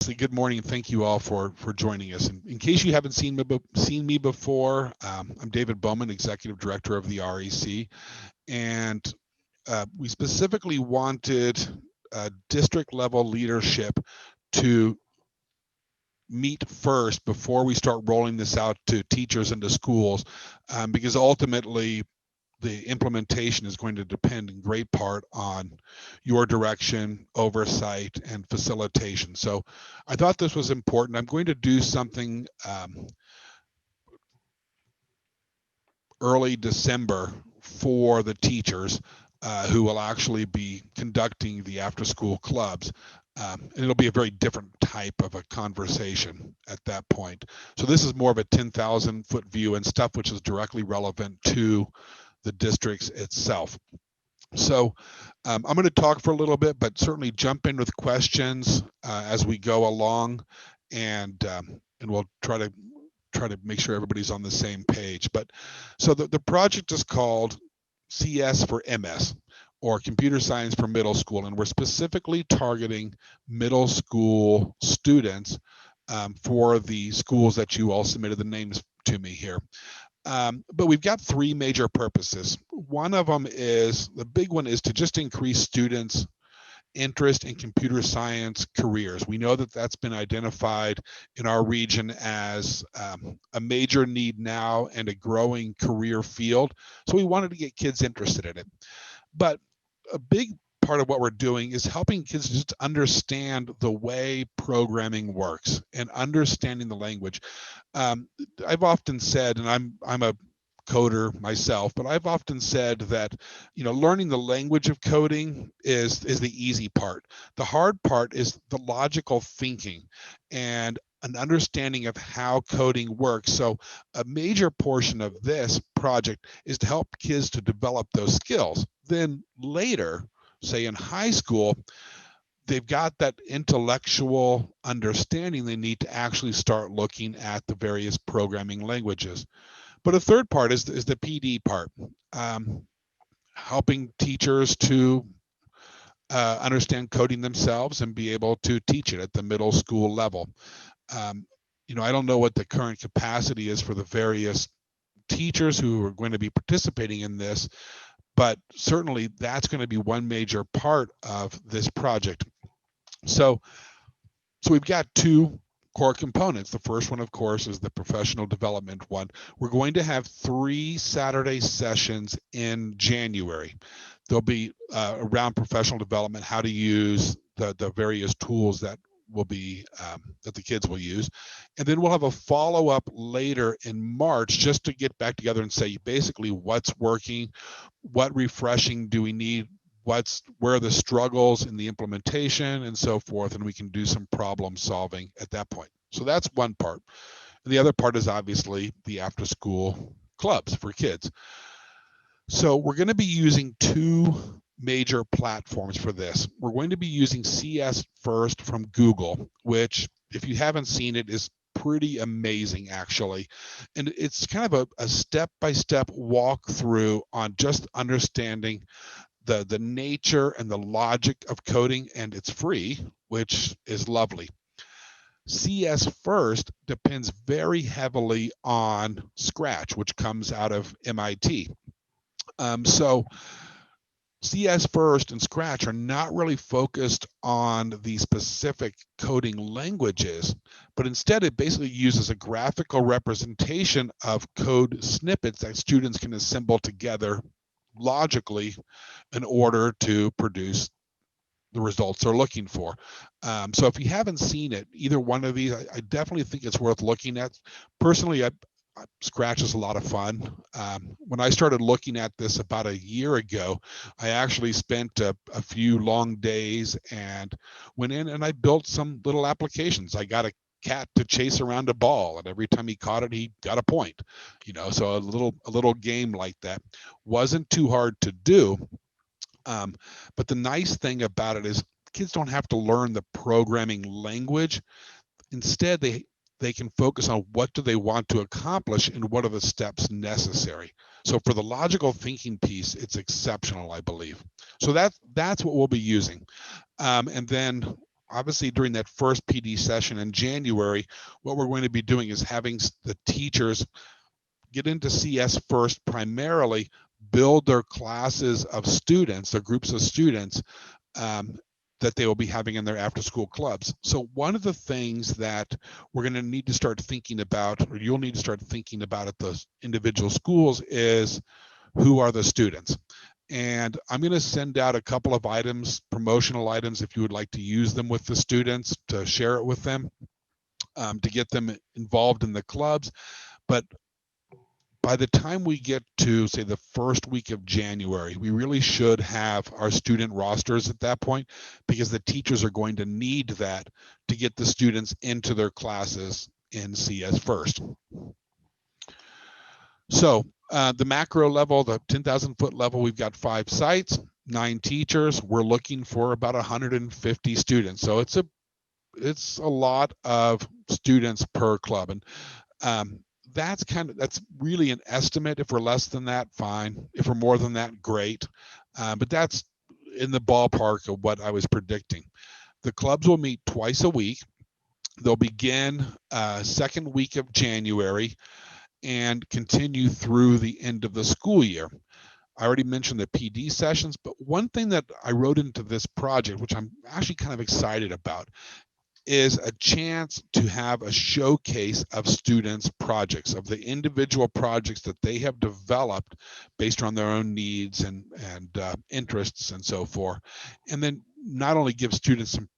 Good morning, and thank you all for joining us. And in case you haven't seen me before, I'm David Bowman, Executive Director of the REC, and we specifically wanted district level leadership to meet first before we start rolling this out to teachers and to schools, because ultimately the implementation is going to depend in great part on your direction, oversight, and facilitation. So I thought this was important. I'm going to do something early December for the teachers who will actually be conducting the after school clubs. And it'll be a very different type of a conversation at that point. So this is more of a 10,000 foot view and stuff which is directly relevant to the districts itself. So I'm going to talk for a little bit, but certainly jump in with questions as we go along, and we'll try to make sure everybody's on the same page. But so the project is called CS4MS, or Computer Science for Middle School, and we're specifically targeting middle school students for the schools that you all submitted the names to me here. But we've got three major purposes. One of them is, the big one is to just increase students' interest in computer science careers. We know that that's been identified in our region as a major need now and a growing career field. So we wanted to get kids interested in it. But a big part of what we're doing is helping kids just understand the way programming works and understanding the language. I've often said, and I'm a coder myself, but I've often said that, learning the language of coding is the easy part. The hard part is the logical thinking and an understanding of how coding works. So a major portion of this project is to help kids to develop those skills. Then later, say in high school, they've got that intellectual understanding. They need to actually start looking at the various programming languages. But a third part is the PD part, helping teachers to understand coding themselves and be able to teach it at the middle school level. I don't know what the current capacity is for the various teachers who are going to be participating in this, but certainly that's going to be one major part of this project. So we've got two core components. The first one, of course, is the professional development one. We're going to have 3 Saturday sessions in January. There'll be around professional development, how to use the various tools that will be that the kids will use, and then we'll have a follow-up later in March just to get back together and say basically what's working, what refreshing do we need, where are the struggles in the implementation, and so forth, and we can do some problem solving at that point. So that's one part. And the other part is obviously the after school clubs for kids. So we're going to be using 2 major platforms for this. We're going to be using CS First from Google, which, if you haven't seen it, is pretty amazing actually. And it's kind of a step-by-step walkthrough on just understanding the nature and the logic of coding, and it's free, which is lovely. CS First depends very heavily on Scratch, which comes out of MIT. So CS First and Scratch are not really focused on the specific coding languages, but instead it basically uses a graphical representation of code snippets that students can assemble together logically in order to produce the results they're looking for. So if you haven't seen it, either one of these, I definitely think it's worth looking at. Personally, Scratch is a lot of fun. When I started looking at this about a year ago, I actually spent a few long days and went in and I built some little applications. I got a cat to chase around a ball, and every time he caught it, he got a point. So a little game like that. Wasn't too hard to do. But the nice thing about it is kids don't have to learn the programming language. Instead, they can focus on what do they want to accomplish and what are the steps necessary. So for the logical thinking piece, it's exceptional, I believe. So that's what we'll be using. And then obviously during that first PD session in January, what we're going to be doing is having the teachers get into CS first primarily, build their classes of students, their groups of students, that they will be having in their after school clubs. So one of the things that we're going to need to start thinking about, or you'll need to start thinking about at the individual schools, is who are the students. And I'm going to send out a couple of items, promotional items, if you would like to use them with the students, to share it with them, to get them involved in the clubs. But by the time we get to, say, the first week of January, we really should have our student rosters at that point, because the teachers are going to need that to get the students into their classes in CS first. So the macro level, the 10,000 foot level, we've got 5 sites, 9 teachers. We're looking for about 150 students. So it's a lot of students per club. And that's really an estimate. If we're less than that, fine. If we're more than that, great. But that's in the ballpark of what I was predicting. The clubs will meet twice a week. They'll begin second week of January and continue through the end of the school year. I already mentioned the PD sessions, but one thing that I wrote into this project, which I'm actually kind of excited about, is a chance to have a showcase of students' projects, of the individual projects that they have developed based on their own needs and interests and so forth. And then not only give students some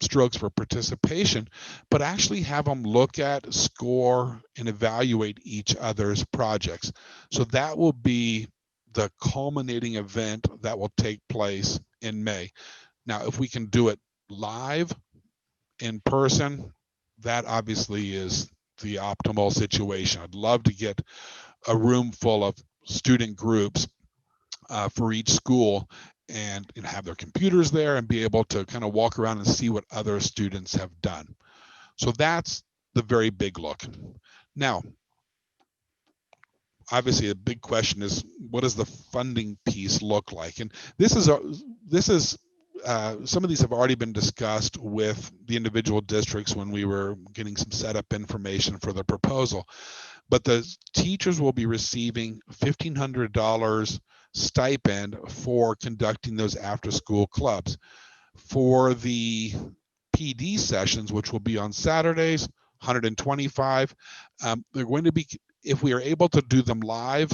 strokes for participation, but actually have them look at, score, and evaluate each other's projects. So that will be the culminating event that will take place in May. Now, if we can do it live, in person, that obviously is the optimal situation. I'd love to get a room full of student groups for each school and have their computers there and be able to kind of walk around and see what other students have done. So that's the very big look. Now, obviously a big question is, what does the funding piece look like? And this is some of these have already been discussed with the individual districts when we were getting some setup information for the proposal. But the teachers will be receiving $1,500 stipend for conducting those after-school clubs. For the PD sessions, which will be on Saturdays, 125. They're going to be, if we are able to do them live,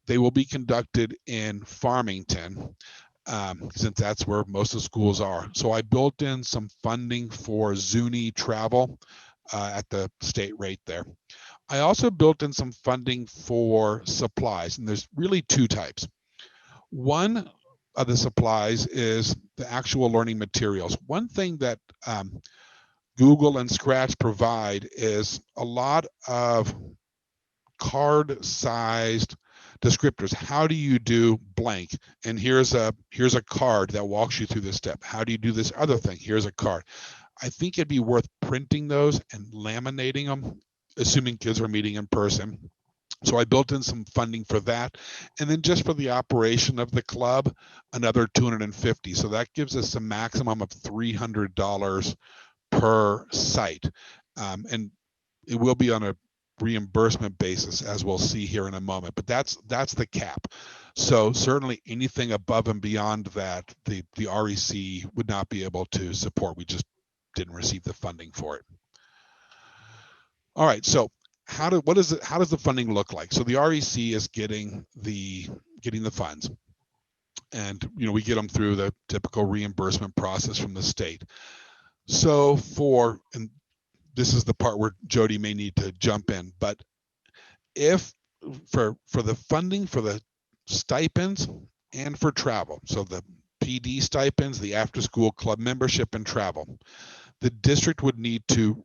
they will be conducted in Farmington, since that's where most of the schools are. So I built in some funding for Zuni travel at the state rate there. I also built in some funding for supplies, and there's really 2 types. One of the supplies is the actual learning materials. One thing that Google and Scratch provide is a lot of card-sized descriptors. How do you do blank? And here's a card that walks you through this step. How do you do this other thing? Here's a card. I think it'd be worth printing those and laminating them, assuming kids are meeting in person. So I built in some funding for that. And then just for the operation of the club, another $250. So that gives us a maximum of $300 per site. And it will be on a reimbursement basis, as we'll see here in a moment, but that's the cap. So certainly anything above and beyond that, the REC would not be able to support. We just didn't receive the funding for it. All right, so how does the funding look like? So the REC is getting the funds, and we get them through the typical reimbursement process from the state. So and this is the part where Jody may need to jump in, but if for the funding for the stipends and for travel, so the PD stipends, the after school club membership, and travel, the district would need to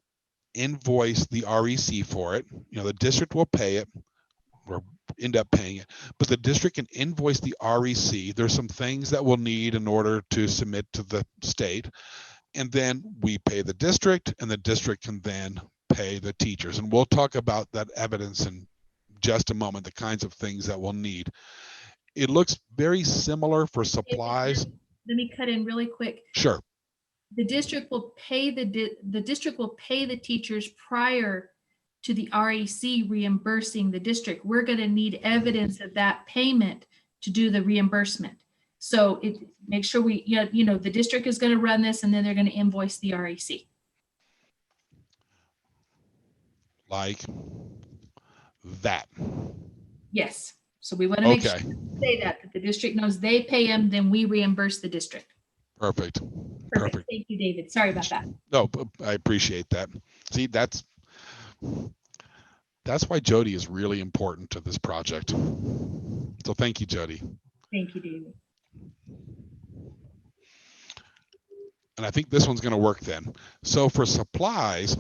invoice the REC for it. The district will pay it or end up paying it, but the district can invoice the REC. There's some things that we'll need in order to submit to the state, and then we pay the district, and the district can then pay the teachers. And we'll talk about that evidence in just a moment, the kinds of things that we'll need. It looks very similar for supplies. Let me cut in really quick. Sure. The district will pay the district will pay the teachers prior to the REC reimbursing the district. We're going to need evidence of that payment to do the reimbursement. So make sure the district is going to run this, and then they're going to invoice the REC. Like that. Yes. So we want to make sure Okay. say that the district knows they pay them, then we reimburse the district. Perfect. Perfect. Thank you, David. Sorry about that. No, I appreciate that. See, that's why Jody is really important to this project. So thank you, Jody. Thank you, David. And I think this one's going to work then. So for supplies,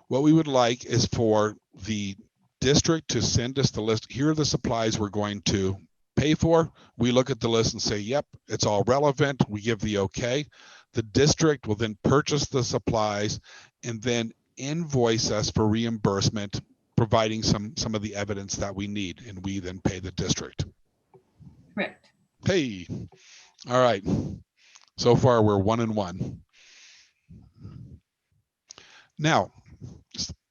what we would like is for the district to send us the list. Here are the supplies we're going to pay for. We look at the list and say, yep, it's all relevant. We give the okay. The district will then purchase the supplies and then invoice us for reimbursement, providing some of the evidence that we need, and we then pay the district. Correct. Hey, all right. So far, we're 1 and 1. Now,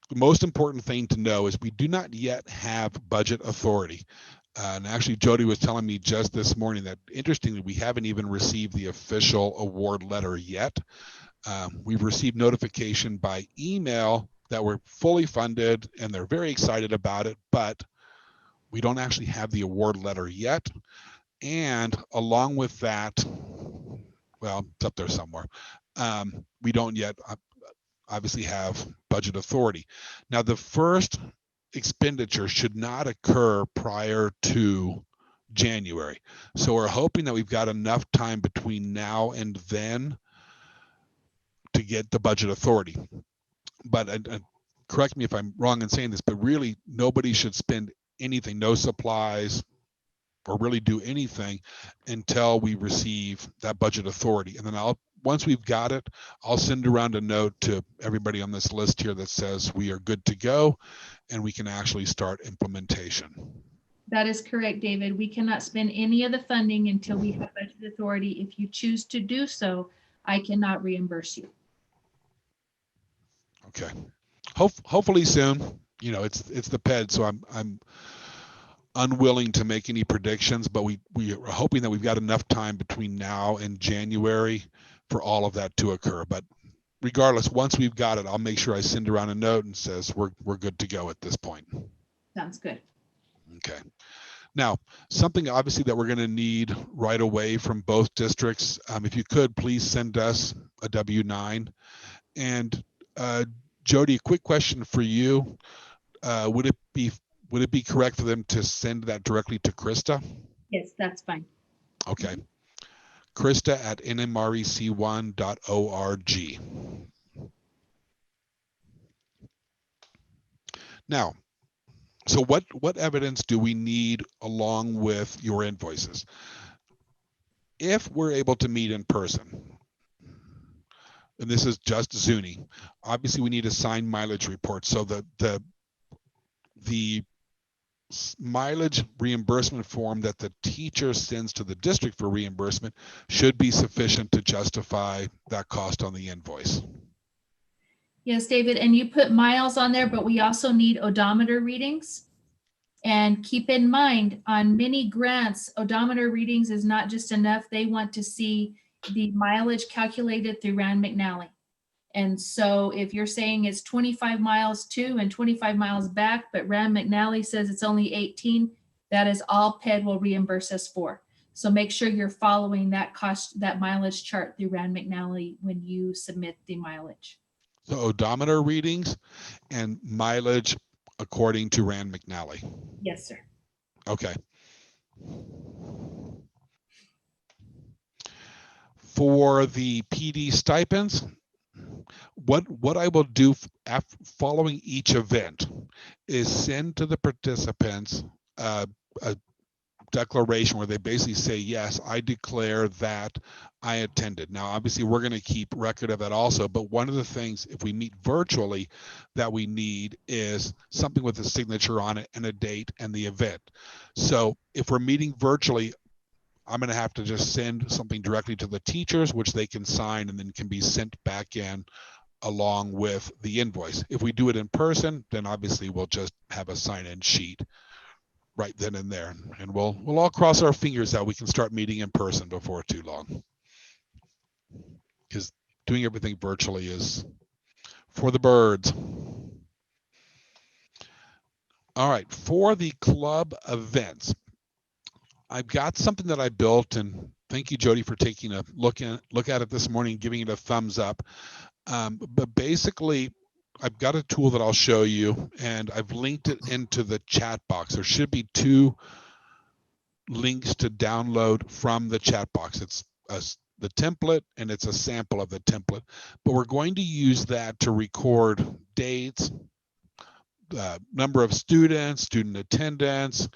the most important thing to know is we do not yet have budget authority. And actually, Jody was telling me just this morning that, interestingly, we haven't even received the official award letter yet. We've received notification by email that we're fully funded, and they're very excited about it, but we don't actually have the award letter yet. And along with that, well, it's up there somewhere. We don't yet obviously have budget authority. Now, the first expenditure should not occur prior to January. So we're hoping that we've got enough time between now and then to get the budget authority. But correct me if I'm wrong in saying this, but really nobody should spend anything, no supplies, or really do anything until we receive that budget authority. And then once we've got it, I'll send around a note to everybody on this list here that says we are good to go and we can actually start implementation. That is correct, David. We cannot spend any of the funding until we have budget authority. If you choose to do so, I cannot reimburse you. Okay. Hopefully soon. You know, it's the PED, so I'm unwilling to make any predictions, but we are hoping that we've got enough time between now and January for all of that to occur. But regardless, once we've got it, I'll make sure I send around a note and says we're good to go at this point. Sounds good. Okay. Now, something obviously that we're going to need right away from both districts, if you could please send us a W-9. And Jody, a quick question for you. Would it be correct for them to send that directly to Krista? Yes, that's fine. Okay. Krista at nmrec1.org. Now, so what evidence do we need along with your invoices? If we're able to meet in person, and this is just Zuni, obviously we need a signed mileage report. So the mileage reimbursement form that the teacher sends to the district for reimbursement should be sufficient to justify that cost on the invoice. Yes, David, and you put miles on there, but we also need odometer readings. And keep in mind, on many grants, odometer readings is not just enough. They want to see the mileage calculated through Rand McNally. And so if you're saying it's 25 miles to and 25 miles back, but Rand McNally says it's only 18, that is all PED will reimburse us for. So make sure you're following that mileage chart through Rand McNally when you submit the mileage. So odometer readings and mileage according to Rand McNally. Yes, sir. Okay. For the PD stipends, what I will do following each event is send to the participants a declaration where they basically say, yes, I declare that I attended. Now, obviously, we're going to keep record of that also, but one of the things, if we meet virtually, that we need is something with a signature on it and a date and the event. So if we're meeting virtually, I'm going to have to just send something directly to the teachers, which they can sign and then can be sent back in along with the invoice. If we do it in person, then obviously we'll just have a sign-in sheet right then and there, and we'll all cross our fingers that we can start meeting in person before too long, because doing everything virtually is for the birds. All right, for the club events, I've got something that I built, and thank you, Jody, for taking a look at it this morning, giving it a thumbs up. But basically, I've got a tool that I'll show you, and I've linked it into the chat box. There should be 2 links to download from the chat box. It's the template, and it's a sample of the template. But we're going to use that to record dates, number of students, student attendance,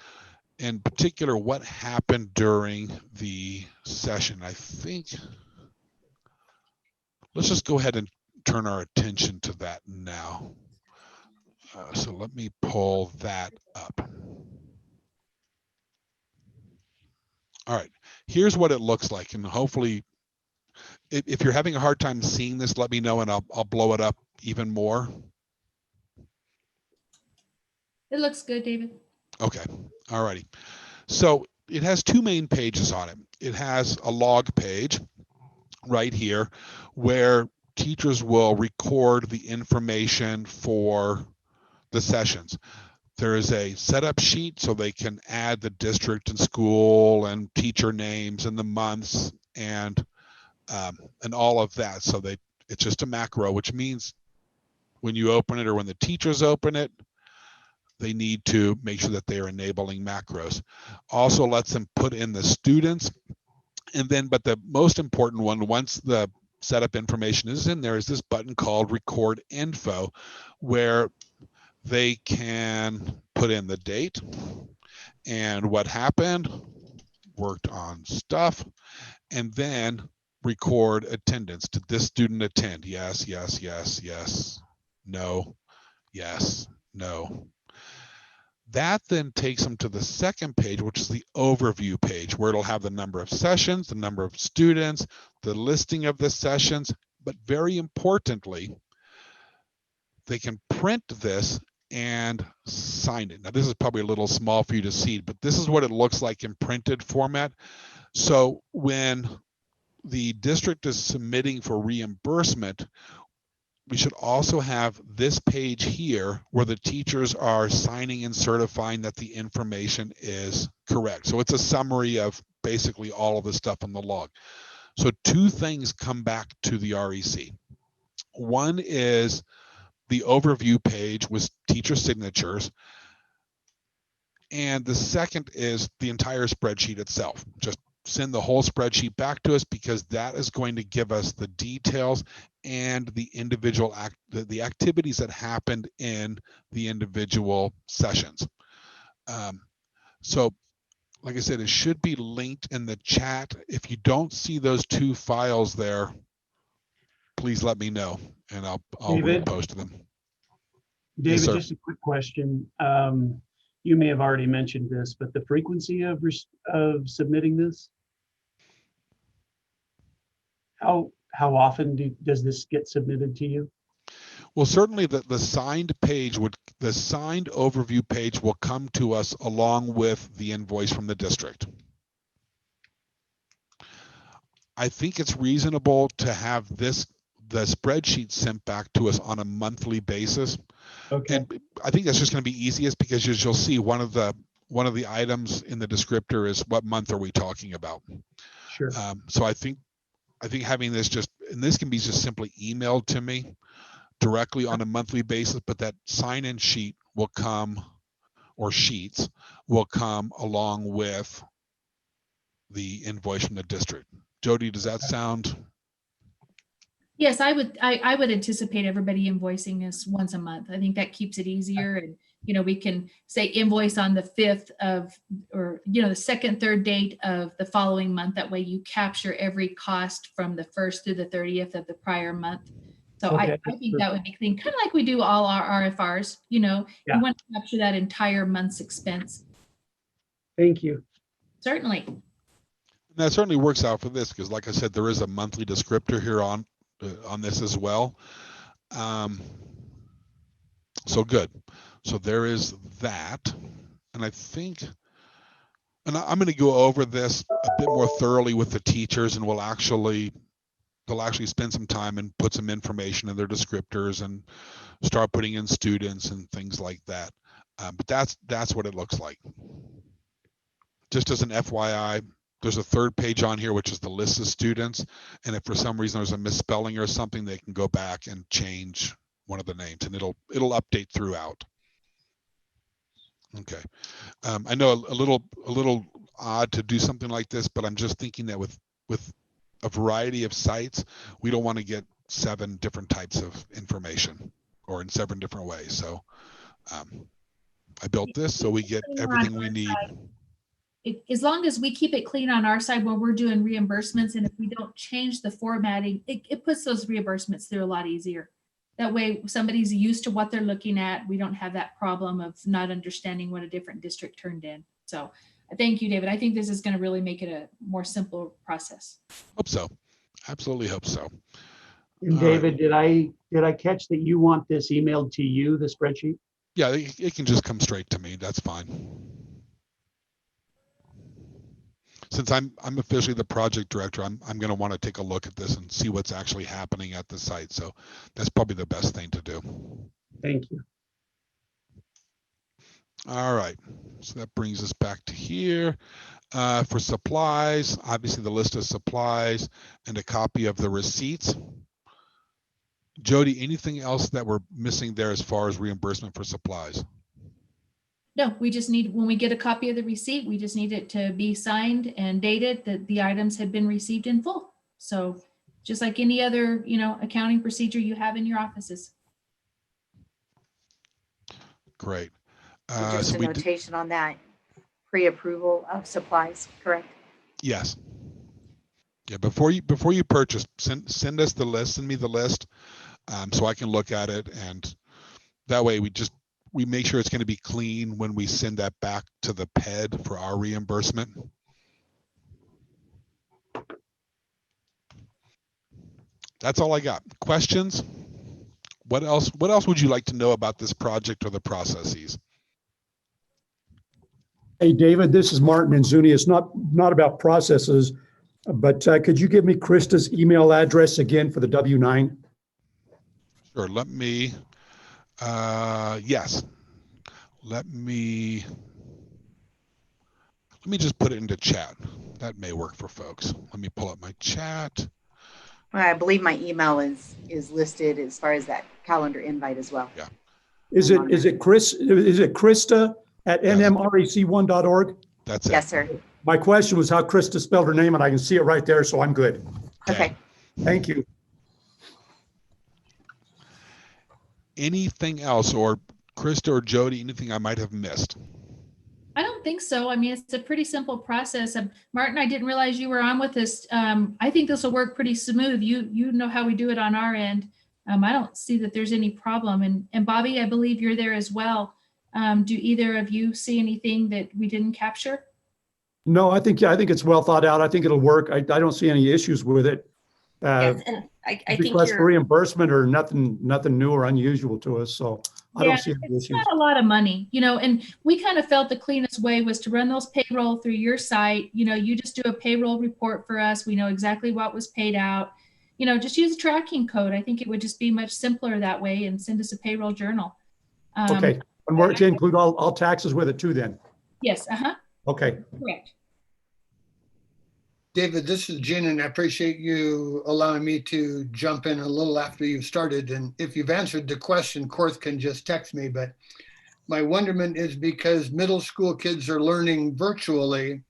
in particular, what happened during the session. I think, let's just go ahead and turn our attention to that now. So let me pull that up. All right, here's what it looks like. And hopefully, if you're having a hard time seeing this, let me know and I'll blow it up even more. It looks good, David. Okay, all righty. So it has 2 main pages on it. It has a log page right here where teachers will record the information for the sessions. There is a setup sheet so they can add the district and school and teacher names and the months and all of that. So it's just a macro, which means when you open it or when the teachers open it, they need to make sure that they are enabling macros. Also lets them put in the students. And then, but the most important one, once the setup information is in there, is this button called Record Info, where they can put in the date and what happened, worked on stuff, and then record attendance. Did this student attend? Yes, yes, yes, yes, no, yes, no. That then takes them to the second page, which is the overview page, where it'll have the number of sessions, the number of students, the listing of the sessions, but very importantly, they can print this and sign it. Now, this is probably a little small for you to see, but this is what it looks like in printed format. So when the district is submitting for reimbursement, we should also have this page here where the teachers are signing and certifying that the information is correct. So it's a summary of basically all of the stuff on the log. So 2 things come back to the REC. One is the overview page with teacher signatures. And the second is the entire spreadsheet itself. Just send the whole spreadsheet back to us, because that is going to give us the details and the individual the activities that happened in the individual sessions. So like I said, it should be linked in the chat. If you don't see those 2 files there, please let me know and I'll repost them. David, Yes, just a quick question. You may have already mentioned this, but the frequency of submitting this, how often does this get submitted to you? Well, certainly the signed page the signed overview page will come to us along with the invoice from the district. I think it's reasonable to have the spreadsheet sent back to us on a monthly basis. Okay. And I think that's just going to be easiest, because as you'll see, one of the items in the descriptor is what month are we talking about. Sure. So I think having this and this can be just simply emailed to me directly on a monthly basis, but that sign-in sheet will come, or sheets will come along with the invoice from the district. Jody, does that sound? Yes, I would anticipate everybody invoicing us once a month. I think that keeps it easier, and we can say invoice on the 5th of, or the 2nd, 3rd date of the following month. That way you capture every cost from the 1st through the 30th of the prior month. So Okay. I think that would be clean, kind of like we do all our RFRs. You want to capture that entire month's expense. Thank you. Certainly. And that certainly works out for this because, like I said, there is a monthly descriptor here on this as well. So good. So there is that, and I think, and I'm going to go over this a bit more thoroughly with the teachers, and they'll actually spend some time and put some information in their descriptors and start putting in students and things like that. But that's what it looks like. Just as an FYI, there's a third page on here, which is the list of students. And if for some reason there's a misspelling or something, they can go back and change one of the names, and it'll update throughout. Okay. I know a little odd to do something like this, but I'm just thinking that with a variety of sites, we don't want to get 7 different types of information or in 7 different ways. So I built this so we get everything we need. As long as we keep it clean on our side when we're doing reimbursements, and if we don't change the formatting, it puts those reimbursements through a lot easier. That way somebody's used to what they're looking at. We don't have that problem of not understanding what a different district turned in. So thank you, David. I think this is going to really make it a more simple process. Hope so. Absolutely hope so. And David, did I catch that you want this emailed to you, the spreadsheet? Yeah, it can just come straight to me. That's fine. Since I'm officially the project director, I'm going to want to take a look at this and see what's actually happening at the site. So that's probably the best thing to do. Thank you. All right, so that brings us back to here. For supplies, obviously the list of supplies and a copy of the receipts. Jody, anything else that we're missing there as far as reimbursement for supplies? No, we just need, when we get a copy of the receipt, we just need it to be signed and dated that the items had been received in full. So just like any other, accounting procedure you have in your offices. Great. Just a notation on that, pre-approval of supplies, correct? Yes. Yeah, before you purchase, send us the list, send me the list, so I can look at it, and that way we make sure it's going to be clean when we send that back to the PED for our reimbursement. That's all I got. Questions? What else would you like to know about this project or the processes? Hey, David, this is Martin and Zuni. It's not about processes, but could you give me Krista's email address again for the W-9? Sure, let me just put it into chat. That may work for folks. Let me pull up my chat. I believe my email is listed as far as that calendar invite as well. Yeah. Is it Krista at nmrec1.org? That's it. Yes, sir. My question was how Krista spelled her name, and I can see it right there, so I'm good. Okay. Thank you. Anything else, or Krista or Jody, anything I might have missed? I don't think so. I mean, it's a pretty simple process. Martin, I didn't realize you were on with this. I think this will work pretty smooth. You know how we do it on our end. I don't see that there's any problem. And Bobby, I believe you're there as well. Do either of you see anything that we didn't capture? No, I think it's well thought out. I think it'll work. I don't see any issues with it. Yes, and I think Request for reimbursement or nothing new or unusual to us. So I don't see any it's issues. not a lot of money, and we kind of felt the cleanest way was to run those payroll through your site. You just do a payroll report for us. We know exactly what was paid out. Just use a tracking code. I think it would just be much simpler that way, and send us a payroll journal. Okay, and we're to include all taxes with it too then? Yes, Okay. correct. David, this is Jen, and I appreciate you allowing me to jump in a little after you've started. And if you've answered the question, Korth can just text me. But my wonderment is because middle school kids are learning virtually,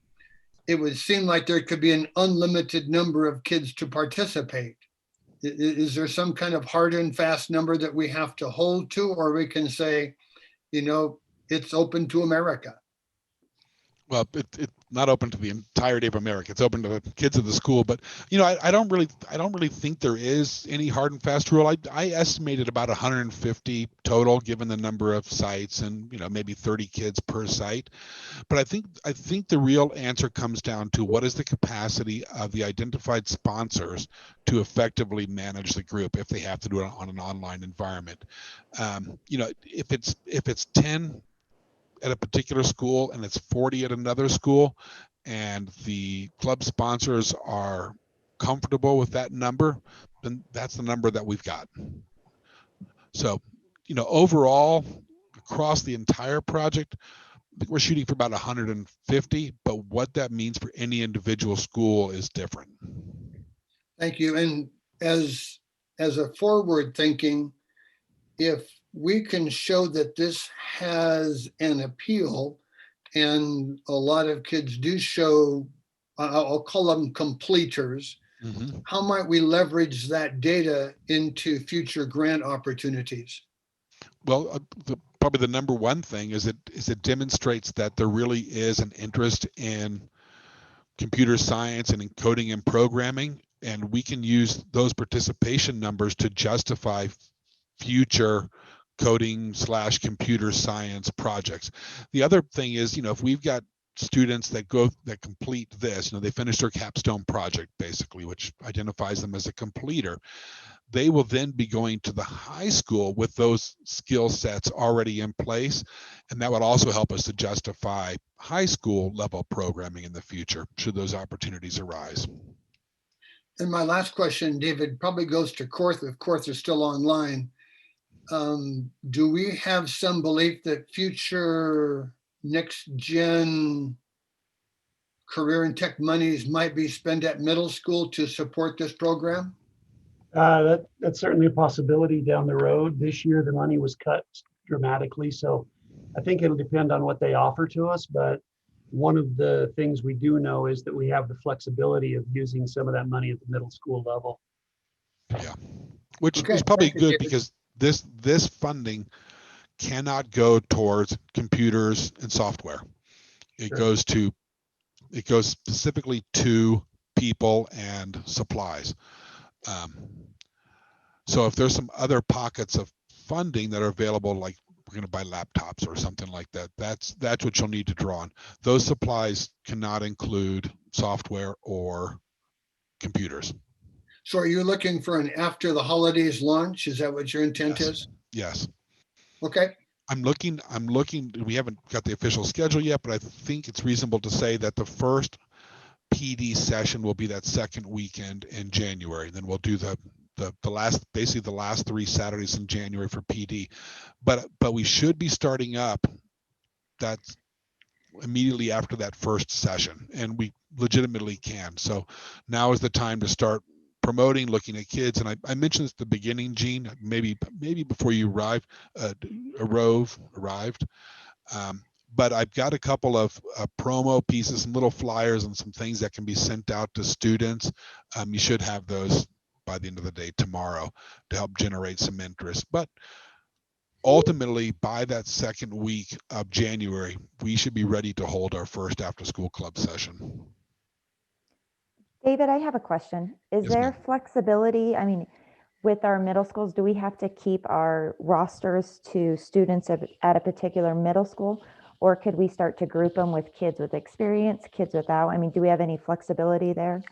it would seem like there could be an unlimited number of kids to participate. Is there some kind of hard and fast number that we have to hold to, or we can say, it's open to America? Well, not open to the entirety of America. It's open to the kids of the school. But I don't really think there is any hard and fast rule. I estimated about 150 total, given the number of sites, and maybe 30 kids per site. But I think the real answer comes down to what is the capacity of the identified sponsors to effectively manage the group if they have to do it on an online environment. If it's 10 at a particular school and it's 40 at another school, and the club sponsors are comfortable with that number, then that's the number that we've got. So, overall, across the entire project, we're shooting for about 150, but what that means for any individual school is different. Thank you. And as a forward thinking, if we can show that this has an appeal, and a lot of kids do show, I'll call them completers, Mm-hmm. how might we leverage that data into future grant opportunities? Well, probably the number one thing is it demonstrates that there really is an interest in computer science and in coding and programming, and we can use those participation numbers to justify future coding/computer science projects. The other thing is, if we've got students that complete this, they finish their capstone project basically, which identifies them as a completer, they will then be going to the high school with those skill sets already in place. And that would also help us to justify high school level programming in the future, should those opportunities arise. And my last question, David, probably goes to Korth, if Korth is still online. Do we have some belief that future next gen career and tech monies might be spent at middle school to support this program? That's certainly a possibility down the road. This year, the money was cut dramatically, so I think it'll depend on what they offer to us. But one of the things we do know is that we have the flexibility of using some of that money at the middle school level. Yeah, which Okay, is probably thank you, good, David. because this funding cannot go towards computers and software. It Sure. goes specifically to people and supplies. So if there's some other pockets of funding that are available, like we're going to buy laptops or something like that, that's what you'll need to draw on. Those supplies cannot include software or computers. So are you looking for an after the holidays launch? Is that what your intent Yes. is? Yes. Okay. I'm looking, we haven't got the official schedule yet, but I think it's reasonable to say that the first PD session will be that second weekend in January. Then we'll do the last 3 Saturdays in January for PD. But we should be starting up that immediately after that first session, and we legitimately can. So now is the time to start promoting, looking at kids. And I mentioned this at the beginning, Gene, maybe before you arrived. But I've got a couple of promo pieces, some little flyers and some things that can be sent out to students. You should have those by the end of the day tomorrow to help generate some interest. But ultimately, by that second week of January, we should be ready to hold our first after-school club session. David, I have a question. Is Yes, there ma'am. flexibility? I mean, with our middle schools, do we have to keep our rosters to students at a particular middle school? Or could we start to group them with kids with experience, kids without? I mean, do we have any flexibility there?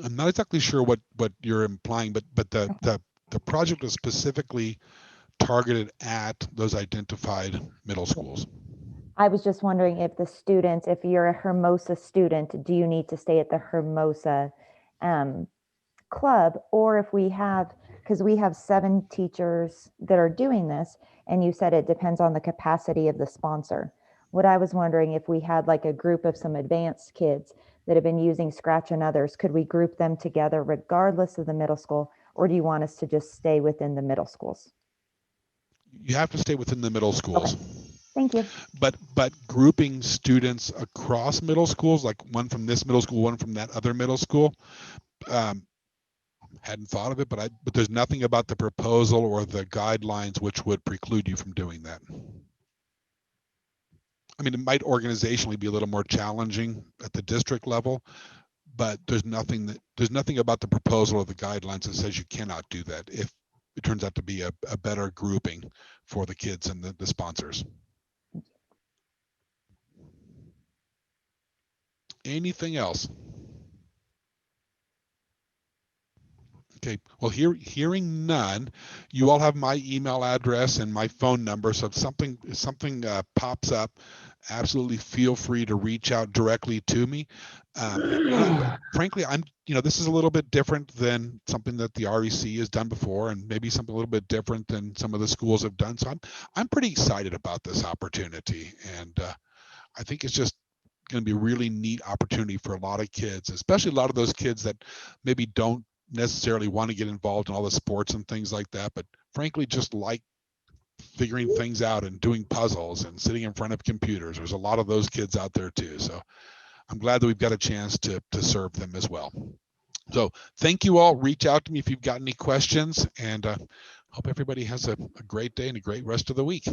I'm not exactly sure what you're implying, but the project is specifically targeted at those identified middle schools. I was just wondering if the students, if you're a Hermosa student, do you need to stay at the Hermosa club? Or if we have, because we have 7 teachers that are doing this, and you said it depends on the capacity of the sponsor. What I was wondering, if we had like a group of some advanced kids that have been using Scratch and others, could we group them together regardless of the middle school? Or do you want us to just stay within the middle schools? You have to stay within the middle schools. Okay. Thank you. But grouping students across middle schools, like one from this middle school, one from that other middle school, hadn't thought of it, but there's nothing about the proposal or the guidelines which would preclude you from doing that. I mean, it might organizationally be a little more challenging at the district level, but there's nothing about the proposal or the guidelines that says you cannot do that if it turns out to be a better grouping for the kids and the sponsors. Anything else? Okay, well, hearing none, you all have my email address and my phone number. So if something pops up, absolutely feel free to reach out directly to me. Frankly, this is a little bit different than something that the REC has done before, and maybe something a little bit different than some of the schools have done. So I'm pretty excited about this opportunity, and I think it's just going to be a really neat opportunity for a lot of kids, especially a lot of those kids that maybe don't necessarily want to get involved in all the sports and things like that, but frankly just like figuring things out and doing puzzles and sitting in front of computers. There's a lot of those kids out there too. So I'm glad that we've got a chance to serve them as well. So thank you all. Reach out to me if you've got any questions, and hope everybody has a great day and a great rest of the week.